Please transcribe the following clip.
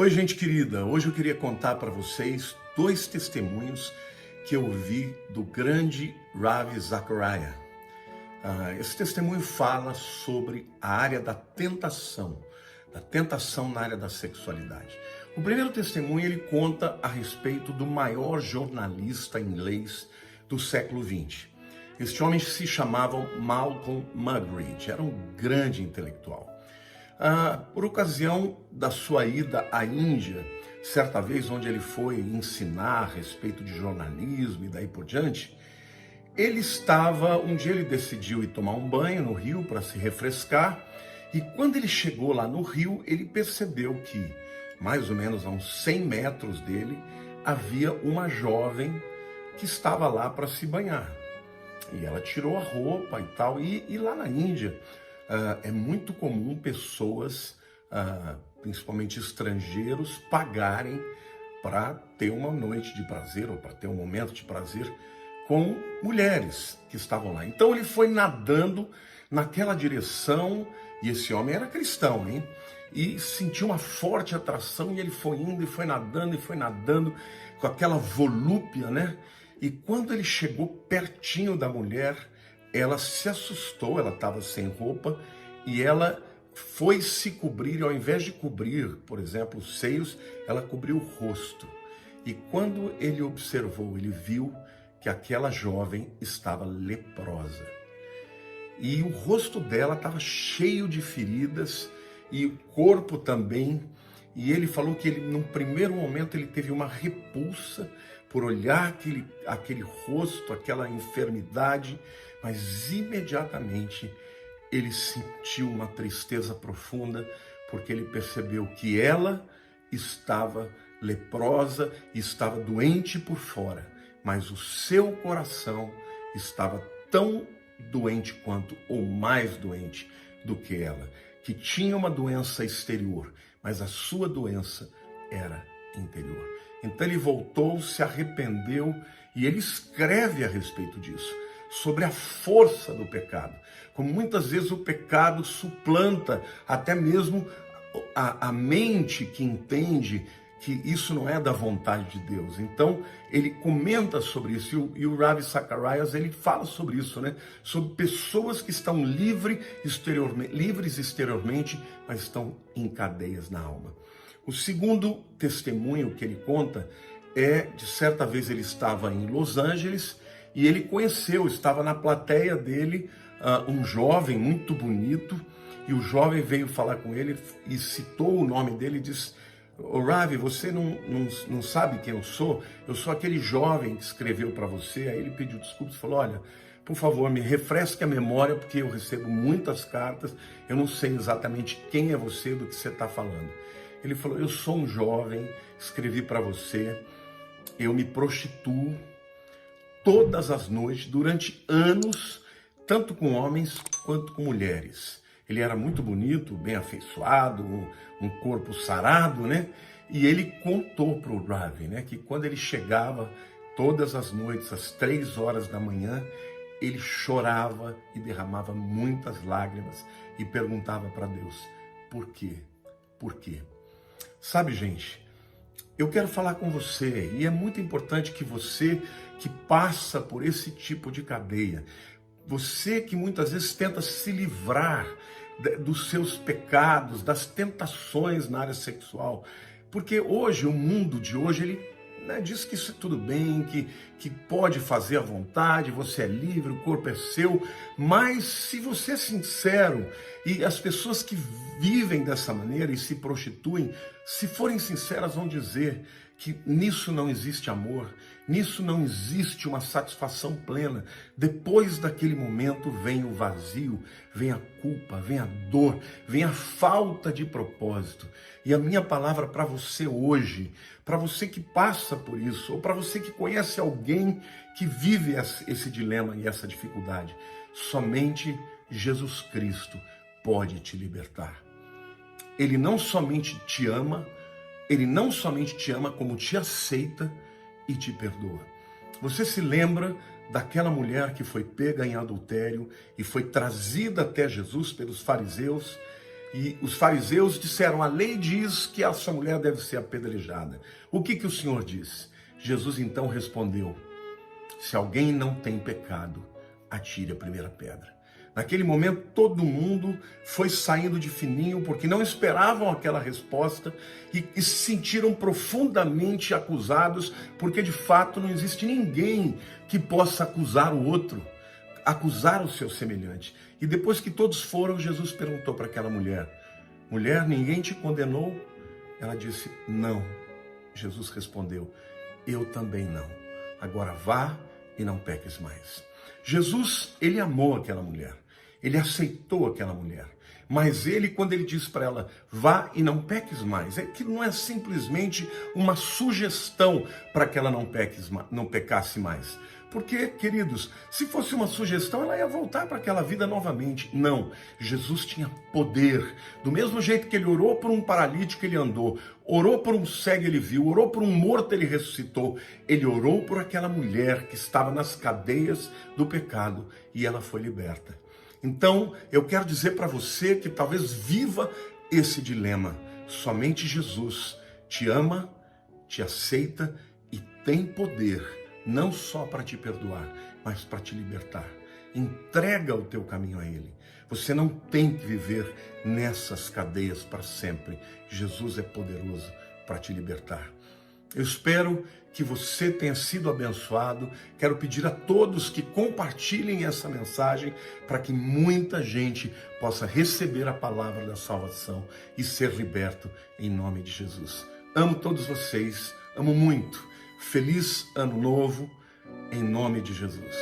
Oi, gente querida. Hoje eu queria contar para vocês dois testemunhos que eu vi do grande Ravi Zachariah. Esse testemunho fala sobre a área da tentação na área da sexualidade. O primeiro testemunho ele conta a respeito do maior jornalista inglês do século XX. Este homem se chamava Malcolm Muggeridge, era um grande intelectual. Por ocasião da sua ida à Índia, certa vez onde ele foi ensinar a respeito de jornalismo e daí por diante, um dia ele decidiu ir tomar um banho no rio para se refrescar, e quando ele chegou lá no rio, ele percebeu que, mais ou menos a uns 100 metros dele, havia uma jovem que estava lá para se banhar. E ela tirou a roupa e tal, e lá na Índia, é muito comum pessoas, principalmente estrangeiros, pagarem para ter uma noite de prazer ou para ter um momento de prazer com mulheres que estavam lá. Então ele foi nadando naquela direção, e esse homem era cristão, hein? E sentiu uma forte atração, e ele foi indo e foi nadando com aquela volúpia, né? E quando ele chegou pertinho da mulher, ela se assustou, ela estava sem roupa, e ela foi se cobrir, e ao invés de cobrir, por exemplo, os seios, ela cobriu o rosto. E quando ele observou, ele viu que aquela jovem estava leprosa. E o rosto dela estava cheio de feridas, e o corpo também. E ele falou que num primeiro momento, ele teve uma repulsa por olhar aquele rosto, aquela enfermidade, mas imediatamente ele sentiu uma tristeza profunda, porque ele percebeu que ela estava leprosa, estava doente por fora, mas o seu coração estava tão doente quanto, ou mais doente do que ela, que tinha uma doença exterior, mas a sua doença era interior. Então ele voltou, se arrependeu, e ele escreve a respeito disso, sobre a força do pecado, como muitas vezes o pecado suplanta até mesmo a mente que entende que isso não é da vontade de Deus. Então ele comenta sobre isso, e o Ravi Zachariah ele fala sobre isso, né? Sobre pessoas que estão livres exteriormente, mas estão em cadeias na alma. O segundo testemunho que ele conta é de certa vez ele estava em Los Angeles e ele estava na plateia dele, um jovem muito bonito, e o jovem veio falar com ele e citou o nome dele e disse: "Ô Ravi, você não sabe quem eu sou aquele jovem que escreveu para você." Aí ele pediu desculpas e falou: "Olha, por favor, me refresque a memória, porque eu recebo muitas cartas, eu não sei exatamente quem é você, do que você está falando." Ele falou: "Eu sou um jovem, escrevi para você, eu me prostituo todas as noites, durante anos, tanto com homens quanto com mulheres." Ele era muito bonito, bem afeiçoado, um corpo sarado, né? E ele contou para o Ravi, né, que quando ele chegava todas as noites, às 3 horas da manhã, ele chorava e derramava muitas lágrimas e perguntava para Deus: por quê? Por quê? Sabe, gente, eu quero falar com você, e é muito importante que você que passa por esse tipo de cadeia, você que muitas vezes tenta se livrar dos seus pecados, das tentações na área sexual, porque hoje, o mundo de hoje, ele diz que isso é tudo bem, que pode fazer à vontade, você é livre, o corpo é seu, mas se você é sincero, e as pessoas que vivem dessa maneira e se prostituem, se forem sinceras, vão dizer que nisso não existe amor, nisso não existe uma satisfação plena. Depois daquele momento vem o vazio, vem a culpa, vem a dor, vem a falta de propósito. E a minha palavra para você hoje, para você que passa por isso, ou para você que conhece alguém que vive esse dilema e essa dificuldade: somente Jesus Cristo pode te libertar. Ele não somente te ama, como te aceita e te perdoa. Você se lembra daquela mulher que foi pega em adultério e foi trazida até Jesus pelos fariseus? E os fariseus disseram: a lei diz que essa mulher deve ser apedrejada. O que o Senhor disse? Jesus então respondeu: se alguém não tem pecado, atire a primeira pedra. Naquele momento, todo mundo foi saindo de fininho, porque não esperavam aquela resposta e se sentiram profundamente acusados, porque de fato não existe ninguém que possa acusar o outro, acusar o seu semelhante. E depois que todos foram, Jesus perguntou para aquela mulher: mulher, ninguém te condenou? Ela disse: não. Jesus respondeu: eu também não. Agora vá e não peques mais. Jesus, ele amou aquela mulher. Ele aceitou aquela mulher. Mas ele, quando ele diz para ela: vá e não peques mais, é que não é simplesmente uma sugestão para que ela não pecasse mais. Porque, queridos, se fosse uma sugestão, ela ia voltar para aquela vida novamente. Não, Jesus tinha poder. Do mesmo jeito que ele orou por um paralítico, ele andou. Orou por um cego, ele viu. Orou por um morto, ele ressuscitou. Ele orou por aquela mulher que estava nas cadeias do pecado e ela foi liberta. Então, eu quero dizer para você que talvez viva esse dilema. Somente Jesus te ama, te aceita e tem poder, não só para te perdoar, mas para te libertar. Entrega o teu caminho a Ele. Você não tem que viver nessas cadeias para sempre. Jesus é poderoso para te libertar. Eu espero que você tenha sido abençoado. Quero pedir a todos que compartilhem essa mensagem para que muita gente possa receber a palavra da salvação e ser liberto em nome de Jesus. Amo todos vocês, amo muito. Feliz Ano Novo, em nome de Jesus.